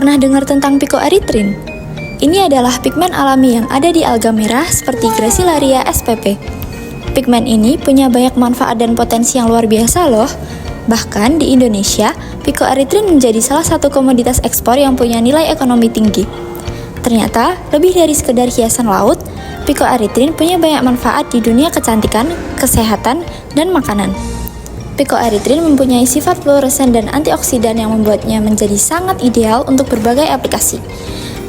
Pernah dengar tentang picoerythrin? Ini adalah pigmen alami yang ada di alga merah seperti Gracilaria spp. Pigmen ini punya banyak manfaat dan potensi yang luar biasa loh. Bahkan di Indonesia, picoerythrin menjadi salah satu komoditas ekspor yang punya nilai ekonomi tinggi. Ternyata, lebih dari sekedar hiasan laut, picoerythrin punya banyak manfaat di dunia kecantikan, kesehatan, dan makanan. Picoerythrin mempunyai sifat fluoresen dan antioksidan yang membuatnya menjadi sangat ideal untuk berbagai aplikasi.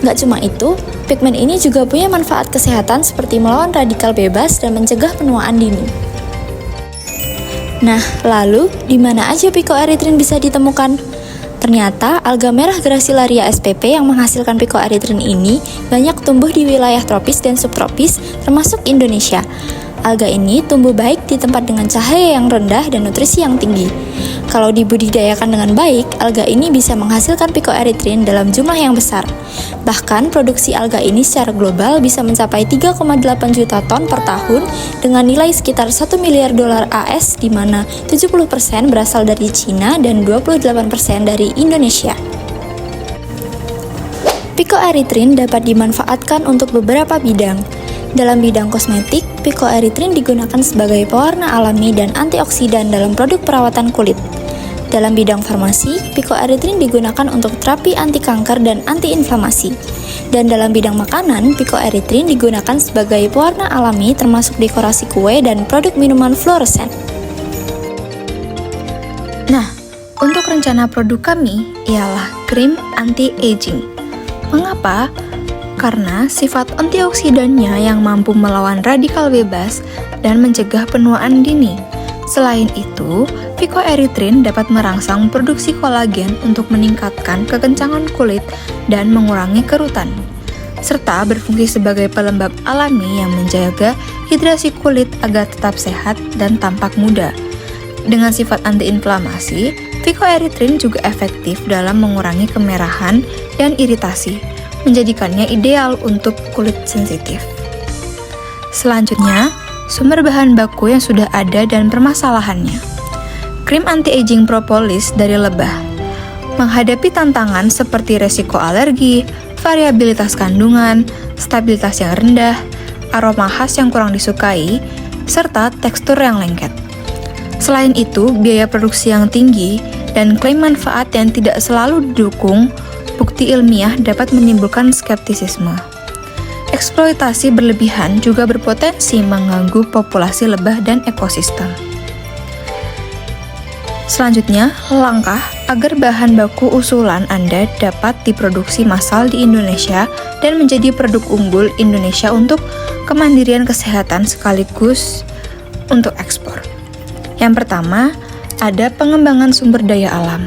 Nggak cuma itu, pigmen ini juga punya manfaat kesehatan seperti melawan radikal bebas dan mencegah penuaan dini. Nah, lalu di mana aja picoerythrin bisa ditemukan? Ternyata alga merah Gracilaria spp yang menghasilkan picoerythrin ini banyak tumbuh di wilayah tropis dan subtropis termasuk Indonesia. Alga ini tumbuh baik di tempat dengan cahaya yang rendah dan nutrisi yang tinggi. Kalau dibudidayakan dengan baik, alga ini bisa menghasilkan picoerythrin dalam jumlah yang besar. Bahkan, produksi alga ini secara global bisa mencapai 3,8 juta ton per tahun dengan nilai sekitar 1 miliar dolar AS, di mana 70% berasal dari Cina dan 28% dari Indonesia. Picoerythrin dapat dimanfaatkan untuk beberapa bidang. Dalam bidang kosmetik, picoerythrin digunakan sebagai pewarna alami dan antioksidan dalam produk perawatan kulit. Dalam bidang farmasi, picoerythrin digunakan untuk terapi anti kanker dan anti-inflamasi. Dan dalam bidang makanan, picoerythrin digunakan sebagai pewarna alami termasuk dekorasi kue dan produk minuman fluoresen. Nah, untuk rencana produk kami ialah krim anti-aging. Mengapa? Karena sifat antioksidannya yang mampu melawan radikal bebas dan mencegah penuaan dini. Selain itu, picoerythrin dapat merangsang produksi kolagen untuk meningkatkan kekencangan kulit dan mengurangi kerutan, serta berfungsi sebagai pelembab alami yang menjaga hidrasi kulit agar tetap sehat dan tampak muda. Dengan sifat antiinflamasi, picoerythrin juga efektif dalam mengurangi kemerahan dan iritasi, menjadikannya ideal untuk kulit sensitif. Selanjutnya, sumber bahan baku yang sudah ada dan permasalahannya. Krim anti-aging propolis dari lebah. Menghadapi tantangan seperti resiko alergi, variabilitas kandungan, stabilitas yang rendah, aroma khas yang kurang disukai, serta tekstur yang lengket. Selain itu, biaya produksi yang tinggi dan klaim manfaat yang tidak selalu didukung bukti ilmiah dapat menimbulkan skeptisisme. Eksploitasi berlebihan juga berpotensi mengganggu populasi lebah dan ekosistem. Selanjutnya, langkah agar bahan baku usulan Anda dapat diproduksi massal di Indonesia dan menjadi produk unggul Indonesia untuk kemandirian kesehatan sekaligus untuk ekspor. Yang pertama, ada pengembangan sumber daya alam.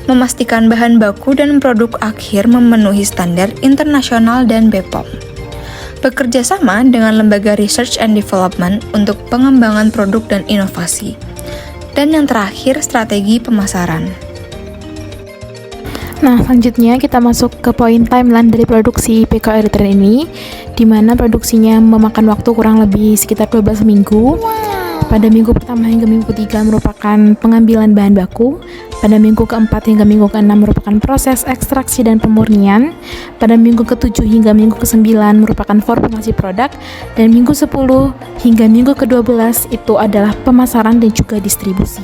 Memastikan bahan baku dan produk akhir memenuhi standar internasional dan BPOM. Bekerja sama dengan lembaga research and development untuk pengembangan produk dan inovasi. Dan yang terakhir, strategi pemasaran. Nah, selanjutnya kita masuk ke poin timeline dari produksi picoerythrin ini, di mana produksinya memakan waktu kurang lebih sekitar 12 minggu. Pada minggu pertama hingga minggu ketiga merupakan pengambilan bahan baku. Pada minggu keempat hingga minggu keenam merupakan proses ekstraksi dan pemurnian. Pada minggu ketujuh hingga minggu kesembilan merupakan formulasi produk. Dan minggu 10 hingga minggu ke-12 itu adalah pemasaran dan juga distribusi.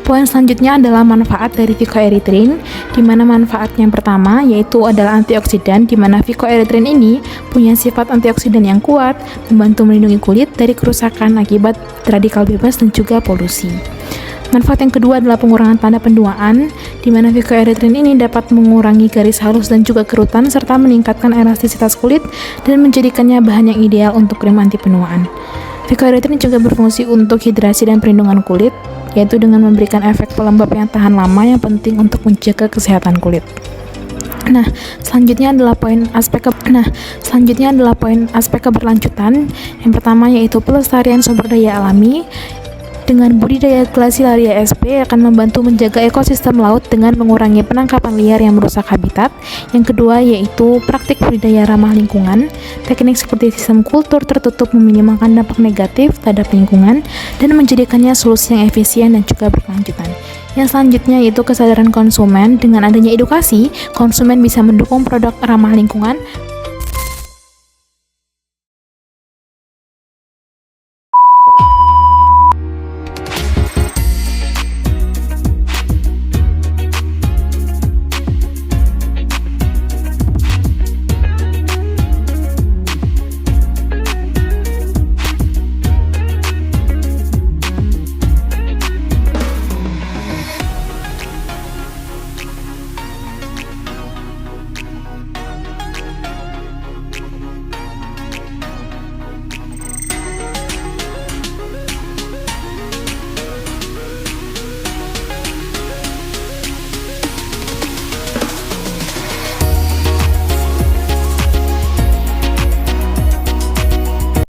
Poin selanjutnya adalah manfaat dari picoerythrin, di mana manfaat yang pertama yaitu adalah antioksidan, di mana picoerythrin ini punya sifat antioksidan yang kuat, membantu melindungi kulit dari kerusakan akibat radikal bebas dan juga polusi. Manfaat yang kedua adalah pengurangan tanda penuaan, di mana picoerythrin ini dapat mengurangi garis halus dan juga kerutan, serta meningkatkan elastisitas kulit dan menjadikannya bahan yang ideal untuk krim anti penuaan. Picoerythrin juga berfungsi untuk hidrasi dan perlindungan kulit, yaitu dengan memberikan efek pelembab yang tahan lama yang penting untuk menjaga kesehatan kulit. Selanjutnya adalah poin aspek keberlanjutan. Yang pertama yaitu pelestarian sumber daya alami. Dengan budidaya Gracilaria spp akan membantu menjaga ekosistem laut dengan mengurangi penangkapan liar yang merusak habitat. Yang kedua yaitu praktik budidaya ramah lingkungan. Teknik seperti sistem kultur tertutup meminimalkan dampak negatif terhadap lingkungan dan menjadikannya solusi yang efisien dan juga berkelanjutan. Yang selanjutnya yaitu kesadaran konsumen. Dengan adanya edukasi, konsumen bisa mendukung produk ramah lingkungan